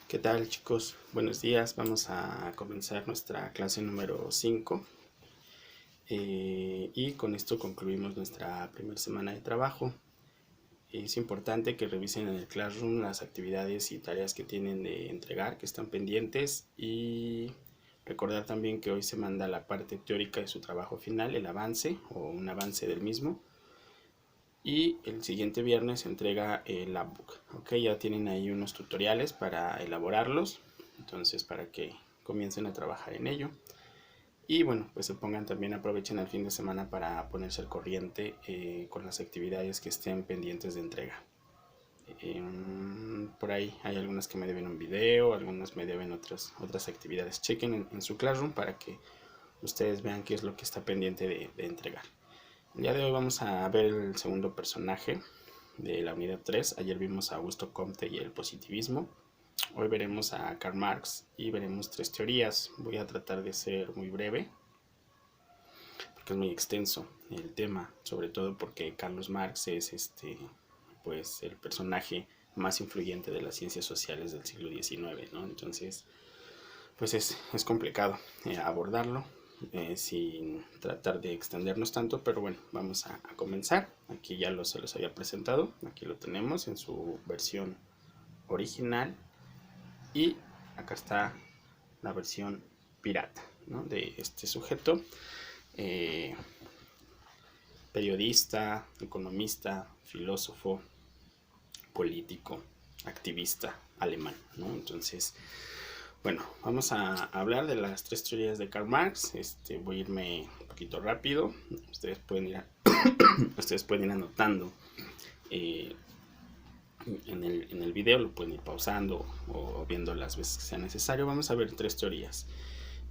¿Qué tal, chicos? Buenos días. Vamos a comenzar nuestra clase número 5 y con esto concluimos nuestra primera semana de trabajo. Es importante que revisen en el Classroom las actividades y tareas que tienen de entregar, que están pendientes, y recordar también que hoy se manda la parte teórica de su trabajo final, el avance o un avance del mismo. Y el siguiente viernes se entrega el Labbook. Ok, ya tienen ahí unos tutoriales para elaborarlos, entonces para que comiencen a trabajar en ello. Y bueno, pues se pongan también, aprovechen el fin de semana para ponerse al corriente con las actividades que estén pendientes de entrega. Por ahí hay algunas que me deben un video, algunas me deben otras actividades. Chequen en su Classroom para que ustedes vean qué es lo que está pendiente de entregar. El día de hoy vamos a ver el segundo personaje de la unidad 3. Ayer vimos a Augusto Comte y el positivismo. Hoy veremos a Karl Marx y veremos 3 teorías. Voy a tratar de ser muy breve porque es muy extenso el tema, sobre todo porque Carlos Marx es pues el personaje más influyente de las ciencias sociales del siglo XIX, ¿no? Entonces, pues es complicado abordarlo sin tratar de extendernos tanto, pero bueno, vamos a comenzar. Aquí ya se los había presentado, aquí lo tenemos en su versión original y acá está la versión pirata, ¿no?, de este sujeto, eh, periodista, economista, filósofo, político, activista alemán, ¿no? Entonces, bueno, vamos a hablar de las 3 teorías de Karl Marx. Voy a irme un poquito rápido. Ustedes pueden ir anotando en el video, lo pueden ir pausando o viendo las veces que sea necesario. Vamos a ver 3 teorías.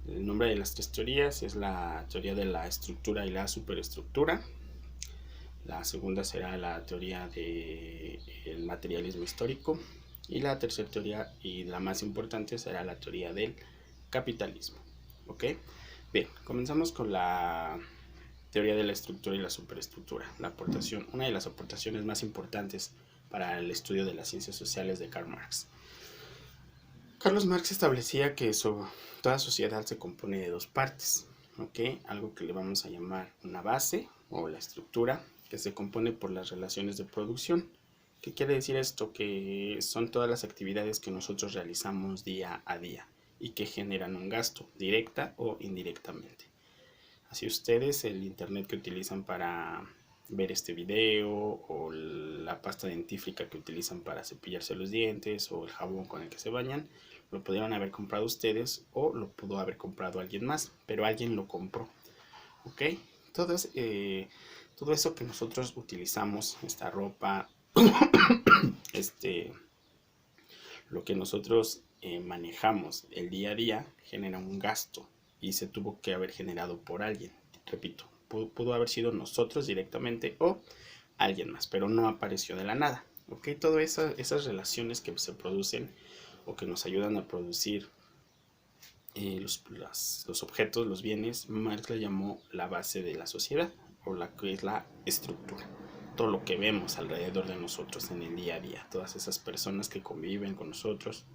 El nombre de las 3 teorías es la teoría de la estructura y la superestructura. La segunda será la teoría del materialismo histórico. Y la tercera teoría, y la más importante, será la teoría del capitalismo. ¿Ok? Bien, comenzamos con la teoría de la estructura y la superestructura. Una de las aportaciones más importantes para el estudio de las ciencias sociales de Karl Marx. Carlos Marx establecía que toda sociedad se compone de 2 partes. ¿Ok? Algo que le vamos a llamar una base o la estructura, que se compone por las relaciones de producción. ¿Qué quiere decir esto? Que son todas las actividades que nosotros realizamos día a día y que generan un gasto, directa o indirectamente. Así ustedes, el internet que utilizan para ver este video, o la pasta dentífrica que utilizan para cepillarse los dientes, o el jabón con el que se bañan, lo pudieron haber comprado ustedes o lo pudo haber comprado alguien más, pero alguien lo compró. ¿Ok? Todo eso que nosotros utilizamos, esta ropa, lo que nosotros manejamos el día a día, genera un gasto y se tuvo que haber generado por alguien. Repito, pudo haber sido nosotros directamente o alguien más, pero no apareció de la nada. ¿Ok? Todas esas relaciones que se producen o que nos ayudan a producir los objetos, los bienes, Marx le llamó la base de la sociedad, o la que es la estructura. Todo lo que vemos alrededor de nosotros en el día a día, todas esas personas que conviven con nosotros,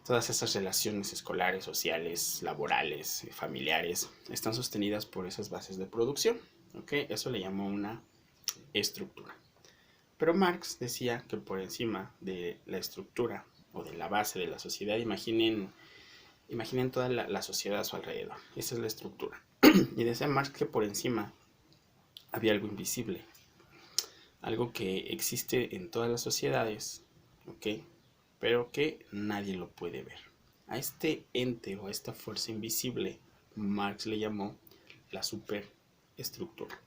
todas esas relaciones escolares, sociales, laborales, familiares, están sostenidas por esas bases de producción. ¿Ok? Eso le llamó una estructura. Pero Marx decía que por encima de la estructura o de la base de la sociedad, imaginen toda la sociedad a su alrededor. Esa es la estructura. Y decía Marx que por encima había algo invisible, algo que existe en todas las sociedades, ¿ok?, pero que nadie lo puede ver. A este ente o a esta fuerza invisible Marx le llamó la superestructura.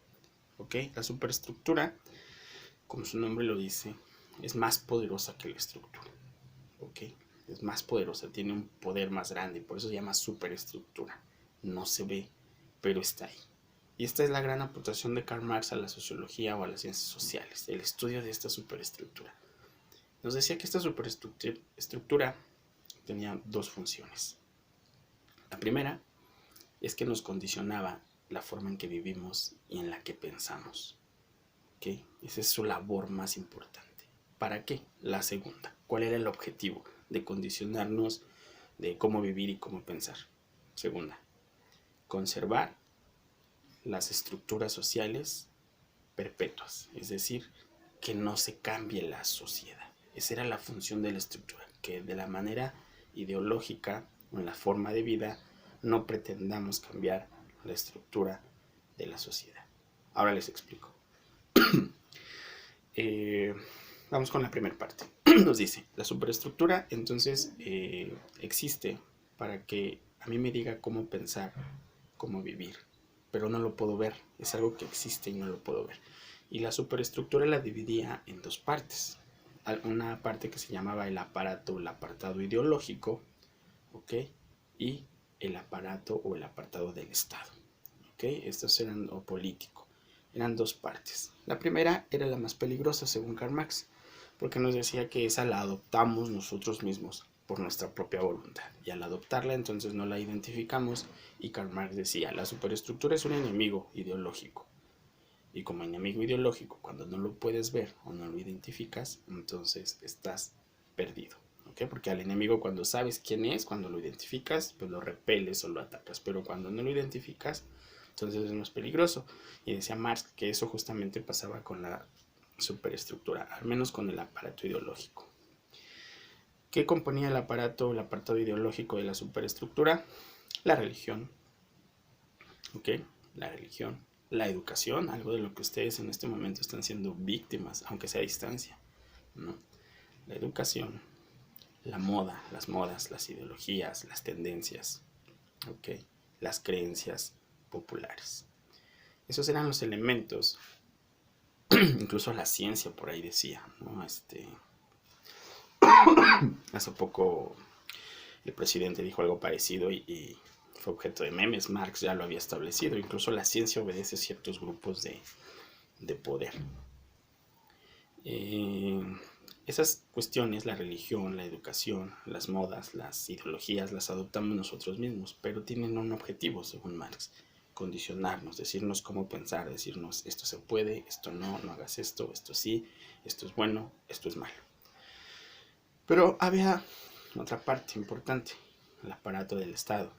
¿Ok? La superestructura, como su nombre lo dice, es más poderosa que la estructura. ¿Ok? Es más poderosa, tiene un poder más grande, por eso se llama superestructura. No se ve, pero está ahí. Y esta es la gran aportación de Karl Marx a la sociología o a las ciencias sociales, el estudio de esta superestructura. Nos decía que esta superestructura tenía 2 funciones. La primera es que nos condicionaba la forma en que vivimos y en la que pensamos. ¿Okay? Esa es su labor más importante. ¿Para qué? La segunda. ¿Cuál era el objetivo? de condicionarnos de cómo vivir y cómo pensar. Segunda, conservar las estructuras sociales perpetuas, es decir, que no se cambie la sociedad. Esa era la función de la estructura, que de la manera ideológica o en la forma de vida no pretendamos cambiar la estructura de la sociedad. Ahora les explico. Vamos con la primera parte. Nos dice, la superestructura entonces existe para que a mí me diga cómo pensar, cómo vivir, pero no lo puedo ver, es algo que existe y no lo puedo ver. Y la superestructura la dividía en dos partes. Una parte que se llamaba el aparato, el apartado ideológico, ¿ok? Y el aparato o el apartado del Estado, ¿ok? Estos eran, o político, eran dos partes. La primera era la más peligrosa según Karl Marx, porque nos decía que esa la adoptamos nosotros mismos por nuestra propia voluntad, y al adoptarla entonces no la identificamos, y Karl Marx decía, la superestructura es un enemigo ideológico, y como enemigo ideológico, cuando no lo puedes ver o no lo identificas, entonces estás perdido, ¿ok? Porque al enemigo, cuando sabes quién es, cuando lo identificas, pues lo repeles o lo atacas, pero cuando no lo identificas, entonces es más peligroso. Y decía Marx que eso justamente pasaba con la superestructura, al menos con el aparato ideológico. ¿Qué componía el aparato, el apartado ideológico de la superestructura? La religión, ¿ok? La religión, la educación, algo de lo que ustedes en este momento están siendo víctimas, aunque sea a distancia, ¿no? La educación, la moda, las modas, las ideologías, las tendencias, ¿ok? Las creencias populares. Esos eran los elementos, incluso la ciencia por ahí decía, ¿no? Hace poco el presidente dijo algo parecido y fue objeto de memes. Marx ya lo había establecido, incluso la ciencia obedece a ciertos grupos de poder. Esas cuestiones, la religión, la educación, las modas, las ideologías, las adoptamos nosotros mismos, pero tienen un objetivo, según Marx: condicionarnos, decirnos cómo pensar, decirnos esto se puede, esto no, no hagas esto, esto sí, esto es bueno, esto es malo. Pero había otra parte importante, el aparato del Estado.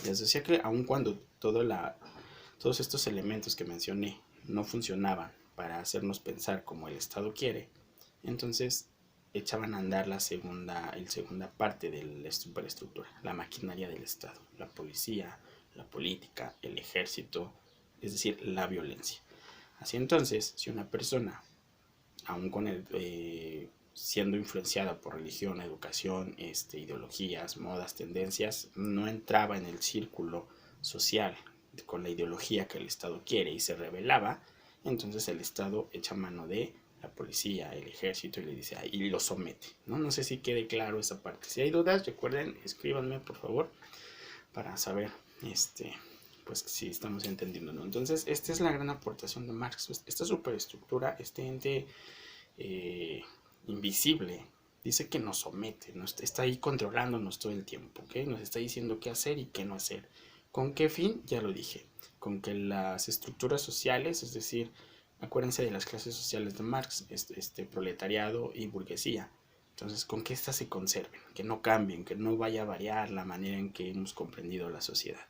Les decía que aun cuando todos estos elementos que mencioné no funcionaban para hacernos pensar como el Estado quiere, entonces echaban a andar la segunda parte de la superestructura, la maquinaria del Estado, la policía, la política, el ejército, es decir, la violencia. Así entonces, si una persona, aun con siendo influenciada por religión, educación, ideologías, modas, tendencias, no entraba en el círculo social con la ideología que el Estado quiere y se rebelaba, entonces el Estado echa mano de la policía, el ejército, y le dice, y lo somete, ¿no? No sé si quede claro esa parte. Si hay dudas, recuerden, escríbanme por favor para saber pues si estamos entendiendo, ¿no? Entonces, esta es la gran aportación de Marx. Esta superestructura, este ente invisible, dice que nos somete, está ahí controlándonos todo el tiempo, ¿ok? Nos está diciendo qué hacer y qué no hacer. ¿Con qué fin? Ya lo dije. Con que las estructuras sociales, es decir, acuérdense de las clases sociales de Marx, proletariado y burguesía. Entonces, con que éstas se conserven, que no cambien, que no vaya a variar la manera en que hemos comprendido la sociedad.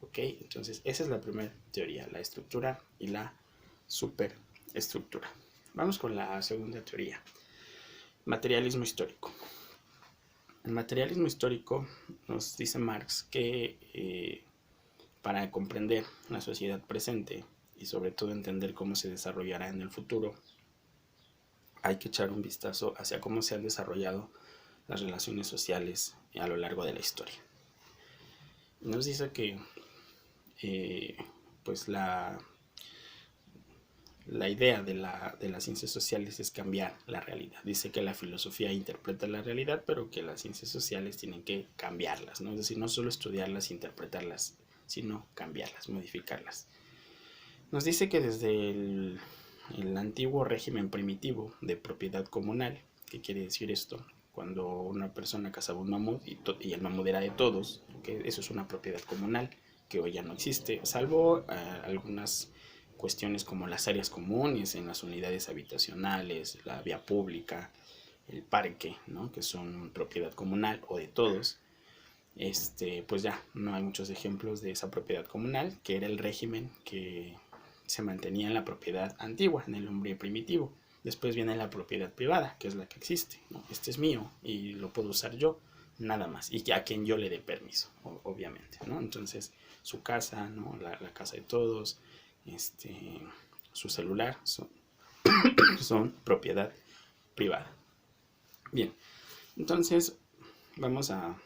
¿Ok? Entonces, esa es la primera teoría, la estructura y la superestructura. Vamos con la segunda teoría, materialismo histórico. El materialismo histórico nos dice Marx que para comprender la sociedad presente y sobre todo entender cómo se desarrollará en el futuro, hay que echar un vistazo hacia cómo se han desarrollado las relaciones sociales a lo largo de la historia. Nos dice que pues la idea de las ciencias sociales es cambiar la realidad. Dice que la filosofía interpreta la realidad, pero que las ciencias sociales tienen que cambiarlas, ¿no? Es decir, no solo estudiarlas e interpretarlas, sino cambiarlas, modificarlas. Nos dice que desde el antiguo régimen primitivo de propiedad comunal, ¿qué quiere decir esto? Cuando una persona cazaba un mamut y el mamut era de todos, que eso es una propiedad comunal, que hoy ya no existe, salvo algunas cuestiones como las áreas comunes en las unidades habitacionales, la vía pública, el parque, ¿no? Que son propiedad comunal o de todos. Pues ya no hay muchos ejemplos de esa propiedad comunal, que era el régimen que se mantenía en la propiedad antigua, en el hombre primitivo. Después viene la propiedad privada, que es la que existe, ¿no? Este es mío y lo puedo usar yo, nada más, y a quien yo le dé permiso, obviamente, ¿no? Entonces, su casa, ¿no? La casa de todos, su celular, son propiedad privada. Bien, entonces vamos a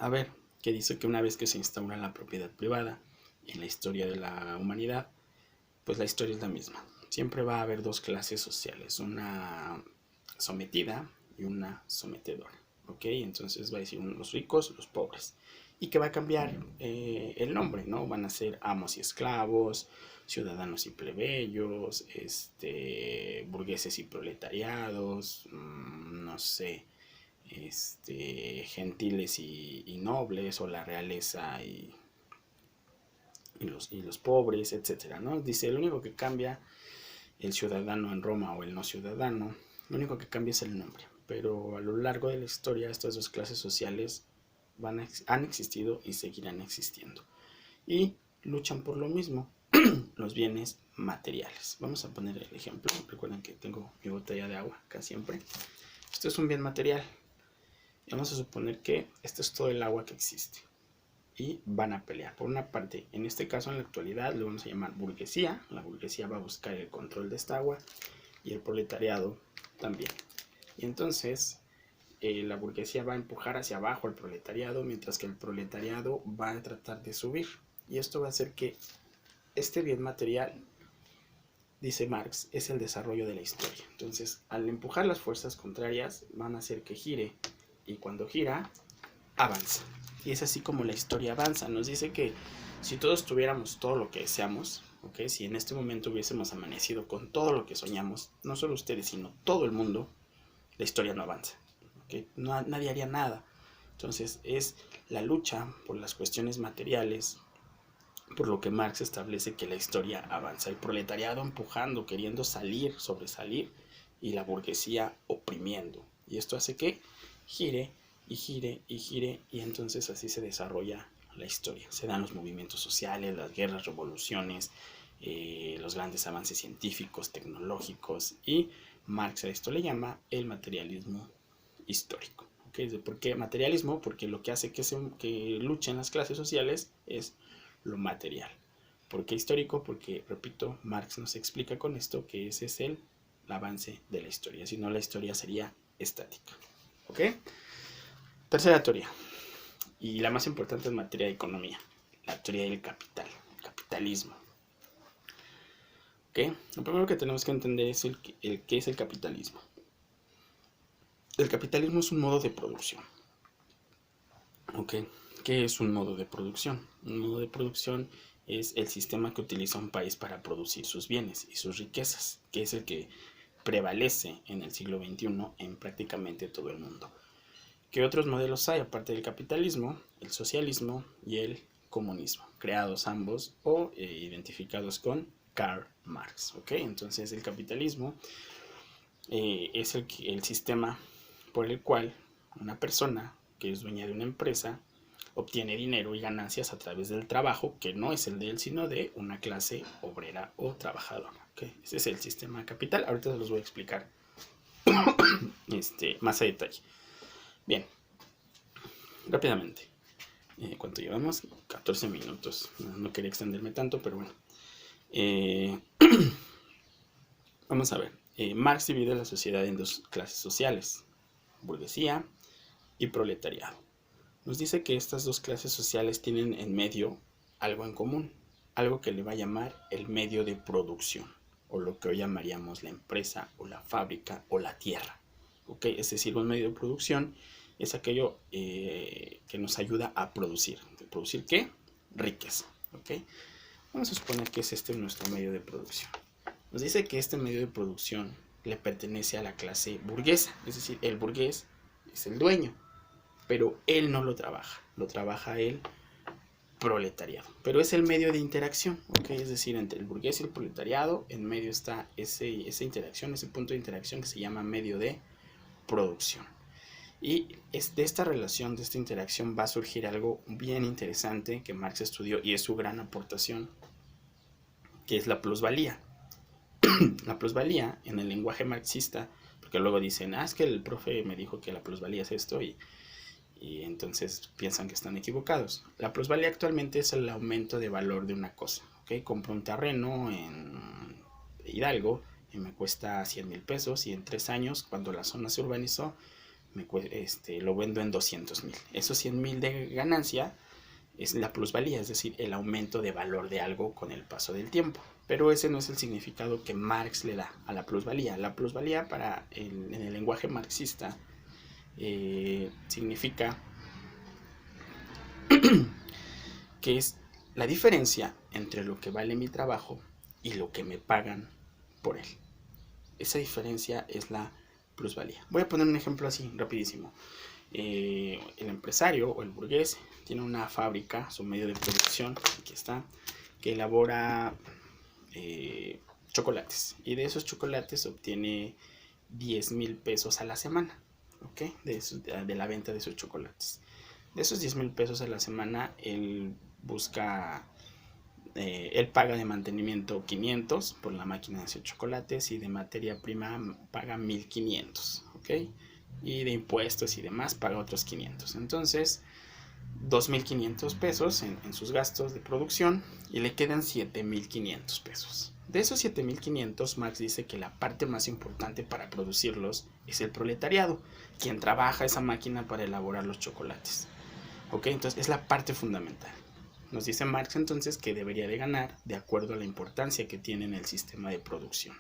ver que dice que una vez que se instaura la propiedad privada en la historia de la humanidad, pues la historia es la misma. Siempre va a haber dos clases sociales, una sometida y una sometedora. ¿Ok? Entonces va a decir los ricos, los pobres. Y que va a cambiar el nombre, ¿no? Van a ser amos y esclavos, ciudadanos y plebeyos, burgueses y proletariados, no sé, gentiles y nobles, o la realeza y los pobres, etcétera, ¿no? Dice, lo único que cambia el ciudadano en Roma o el no ciudadano, lo único que cambia es el nombre. Pero a lo largo de la historia estas dos clases sociales han existido y seguirán existiendo. Y luchan por lo mismo, los bienes materiales. Vamos a poner el ejemplo. Recuerden que tengo mi botella de agua acá siempre. Esto es un bien material. Y vamos a suponer que esto es todo el agua que existe. Y van a pelear. Por una parte, en este caso en la actualidad lo vamos a llamar burguesía. La burguesía va a buscar el control de esta agua y el proletariado también. Y entonces la burguesía va a empujar hacia abajo al proletariado, mientras que el proletariado va a tratar de subir. Y esto va a hacer que este bien material, dice Marx, es el desarrollo de la historia. Entonces, al empujar las fuerzas contrarias, van a hacer que gire. Y cuando gira, avanza. Y es así como la historia avanza. Nos dice que si todos tuviéramos todo lo que deseamos, ¿okay? Si en este momento hubiésemos amanecido con todo lo que soñamos, no solo ustedes, sino todo el mundo, la historia no avanza. ¿Okay? No, nadie haría nada. Entonces es la lucha por las cuestiones materiales, por lo que Marx establece que la historia avanza. El proletariado empujando, queriendo salir, sobresalir, y la burguesía oprimiendo. Y esto hace que gire y gire y gire, y entonces así se desarrolla la historia. Se dan los movimientos sociales, las guerras, revoluciones, los grandes avances científicos, tecnológicos, y Marx a esto le llama el materialismo histórico. ¿Okay? ¿Por qué materialismo? Porque lo que hace que luchen las clases sociales es lo material. ¿Por qué histórico? Porque, repito, Marx nos explica con esto que ese es el avance de la historia. Si no, la historia sería estática. ¿Ok? Tercera teoría, y la más importante en materia de economía, la teoría del capital, el capitalismo. ¿Ok? Lo primero que tenemos que entender es qué es el capitalismo. El capitalismo es un modo de producción. ¿Ok? ¿Qué es un modo de producción? Un modo de producción es el sistema que utiliza un país para producir sus bienes y sus riquezas, que es el que prevalece en el siglo XXI en prácticamente todo el mundo. ¿Qué otros modelos hay aparte del capitalismo? El socialismo y el comunismo, creados ambos o identificados con Karl Marx. ¿Ok? Entonces el capitalismo es el sistema por el cual una persona que es dueña de una empresa obtiene dinero y ganancias a través del trabajo, que no es el de él, sino de una clase obrera o trabajadora. ¿Okay? Ese es el sistema capital. Ahorita se los voy a explicar más a detalle. Bien, rápidamente. ¿Cuánto llevamos? 14 minutos. No quería extenderme tanto, pero bueno. Vamos a ver. Marx divide la sociedad en dos clases sociales, burguesía y proletariado. Nos dice que estas dos clases sociales tienen en medio algo en común, algo que le va a llamar el medio de producción, o lo que hoy llamaríamos la empresa, o la fábrica, o la tierra. ¿Okay? Es decir, un medio de producción es aquello que nos ayuda a producir. ¿Producir qué? Riqueza. ¿Okay? Vamos a suponer que es nuestro medio de producción. Nos dice que este medio de producción le pertenece a la clase burguesa, es decir, el burgués es el dueño, pero él no lo trabaja él proletariado. Pero es el medio de interacción, ¿ok? Es decir, entre el burgués y el proletariado, en medio está esa interacción, ese punto de interacción que se llama medio de producción. Y de esta relación, de esta interacción, va a surgir algo bien interesante que Marx estudió y es su gran aportación, que es la plusvalía. La plusvalía en el lenguaje marxista, porque luego dicen, es que el profe me dijo que la plusvalía es esto y entonces piensan que están equivocados. La plusvalía actualmente es el aumento de valor de una cosa, ¿ok? Compro un terreno en Hidalgo y me cuesta 100,000 pesos y en 3 años, cuando la zona se urbanizó, lo vendo en 200,000. Esos 100,000 de ganancia es la plusvalía, es decir, el aumento de valor de algo con el paso del tiempo. Pero ese no es el significado que Marx le da a la plusvalía. La plusvalía en el lenguaje marxista significa que es la diferencia entre lo que vale mi trabajo y lo que me pagan por él. Esa diferencia es la plusvalía. Voy a poner un ejemplo así, rapidísimo. El empresario o el burgués tiene una fábrica, su medio de producción, aquí está, que elabora chocolates. Y de esos chocolates obtiene 10,000 pesos a la semana, ¿ok? De la venta de sus chocolates. De esos 10,000 pesos a la semana, él paga de mantenimiento 500 por la máquina de hacer chocolates y de materia prima paga 1,500, ¿ok? Y de impuestos y demás paga otros 500. Entonces, 2,500 pesos en sus gastos de producción y le quedan 7,500 pesos. De esos 7,500, Marx dice que la parte más importante para producirlos es el proletariado, quien trabaja esa máquina para elaborar los chocolates. ¿Ok? Entonces es la parte fundamental. Nos dice Marx entonces que debería de ganar de acuerdo a la importancia que tiene en el sistema de producción,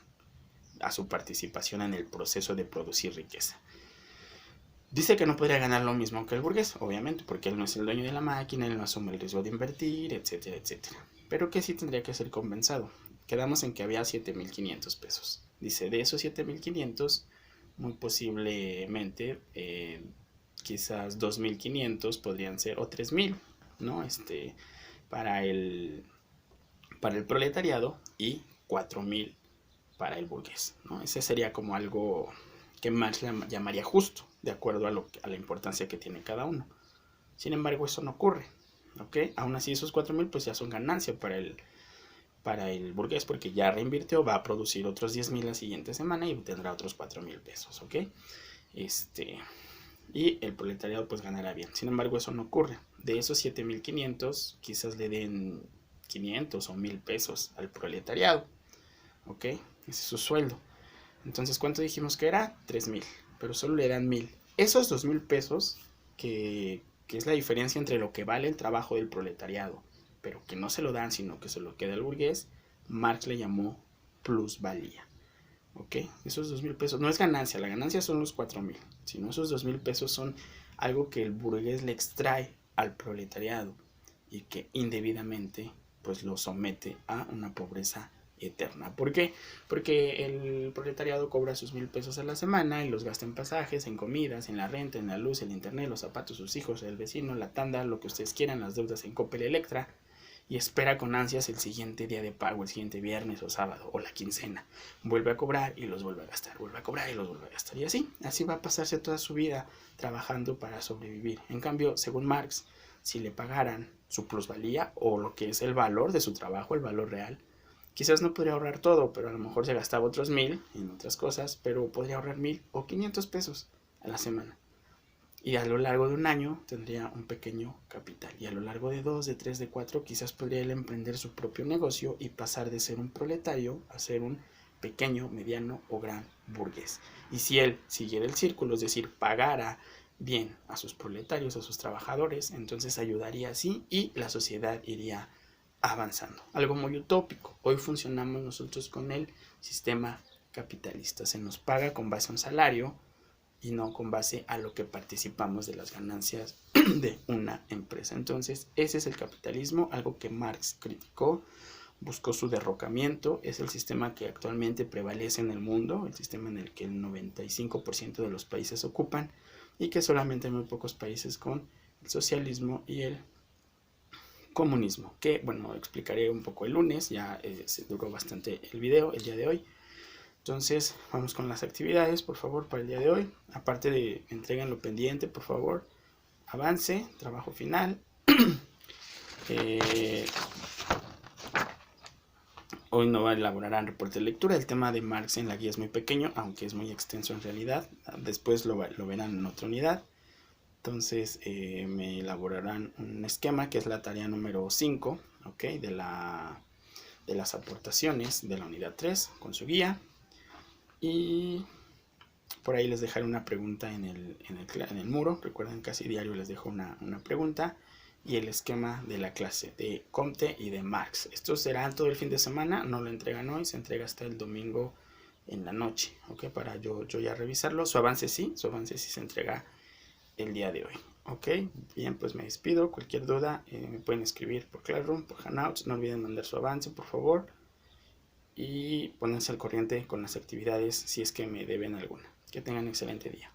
a su participación en el proceso de producir riqueza. Dice que no podría ganar lo mismo que el burgués, obviamente, porque él no es el dueño de la máquina, él no asume el riesgo de invertir, etcétera, etcétera. Pero que sí tendría que ser compensado. Quedamos en que había 7,500 pesos. Dice, de esos 7,500, muy posiblemente, quizás 2,500 podrían ser, o 3,000, ¿no? Para el proletariado y 4,000 para el burgués, ¿no? Ese sería como algo que Marx llamaría justo, de acuerdo a la importancia que tiene cada uno. Sin embargo, eso no ocurre, ¿ok? Aún así, esos 4,000 pues ya son ganancia para el burgués, porque ya reinvirtió, va a producir otros 10,000 la siguiente semana y tendrá otros 4,000 pesos, ¿ok? Y el proletariado pues ganará bien. Sin embargo, eso no ocurre. De esos 7,500, quizás le den 500 o 1,000 pesos al proletariado, ¿ok? Ese es su sueldo. Entonces, ¿cuánto dijimos que era? 3,000, pero solo le dan 1,000. Esos 2,000 pesos, que es la diferencia entre lo que vale el trabajo del proletariado, pero que no se lo dan, sino que se lo queda el burgués, Marx le llamó plusvalía. ¿Ok? Esos 2,000 pesos no es ganancia, la ganancia son los 4,000, sino esos 2,000 pesos son algo que el burgués le extrae al proletariado y que indebidamente pues lo somete a una pobreza eterna. ¿Por qué? Porque el proletariado cobra sus 1,000 pesos a la semana y los gasta en pasajes, en comidas, en la renta, en la luz, el internet, los zapatos, sus hijos, el vecino, la tanda, lo que ustedes quieran, las deudas en Coppel, Electra, y espera con ansias el siguiente día de pago, el siguiente viernes o sábado o la quincena. Vuelve a cobrar y los vuelve a gastar, vuelve a cobrar y los vuelve a gastar. Y así va a pasarse toda su vida trabajando para sobrevivir. En cambio, según Marx, si le pagaran su plusvalía o lo que es el valor de su trabajo, el valor real, quizás no podría ahorrar todo, pero a lo mejor se gastaba otros 1,000 en otras cosas, pero podría ahorrar 1,000 o 500 pesos a la semana. Y a lo largo de un año tendría un pequeño capital. Y a lo largo de 2, de 3, de 4, quizás podría él emprender su propio negocio y pasar de ser un proletario a ser un pequeño, mediano o gran burgués. Y si él siguiera el círculo, es decir, pagara bien a sus proletarios, a sus trabajadores, entonces ayudaría así y la sociedad iría avanzando. Algo muy utópico. Hoy funcionamos nosotros con el sistema capitalista. Se nos paga con base a un salario y no con base a lo que participamos de las ganancias de una empresa. Entonces, ese es el capitalismo, algo que Marx criticó, buscó su derrocamiento, es el sistema que actualmente prevalece en el mundo, el sistema en el que el 95% de los países ocupan y que solamente hay muy pocos países con el socialismo y el comunismo, que bueno, explicaré un poco el lunes, ya se duró bastante el video el día de hoy. Entonces vamos con las actividades, por favor, para el día de hoy. Aparte de entreguen lo pendiente, por favor, avance, trabajo final. Hoy no elaborarán reporte de lectura. El tema de Marx en la guía es muy pequeño, aunque es muy extenso en realidad. Después lo verán en otra unidad. Entonces me elaborarán un esquema que es la tarea número 5, ¿okay? de las aportaciones de la unidad 3 con su guía. Y por ahí les dejaré una pregunta en el muro. Recuerden, casi diario les dejo una pregunta. Y el esquema de la clase de Comte y de Marx. Esto será todo el fin de semana, no lo entregan hoy, se entrega hasta el domingo en la noche, ¿ok? Para yo ya revisarlo. Su avance sí se entrega el día de hoy, ¿ok? Bien, pues me despido. Cualquier duda me pueden escribir por Classroom, por Hangouts. No olviden mandar su avance, por favor. Y pónganse al corriente con las actividades si es que me deben alguna. Que tengan un excelente día.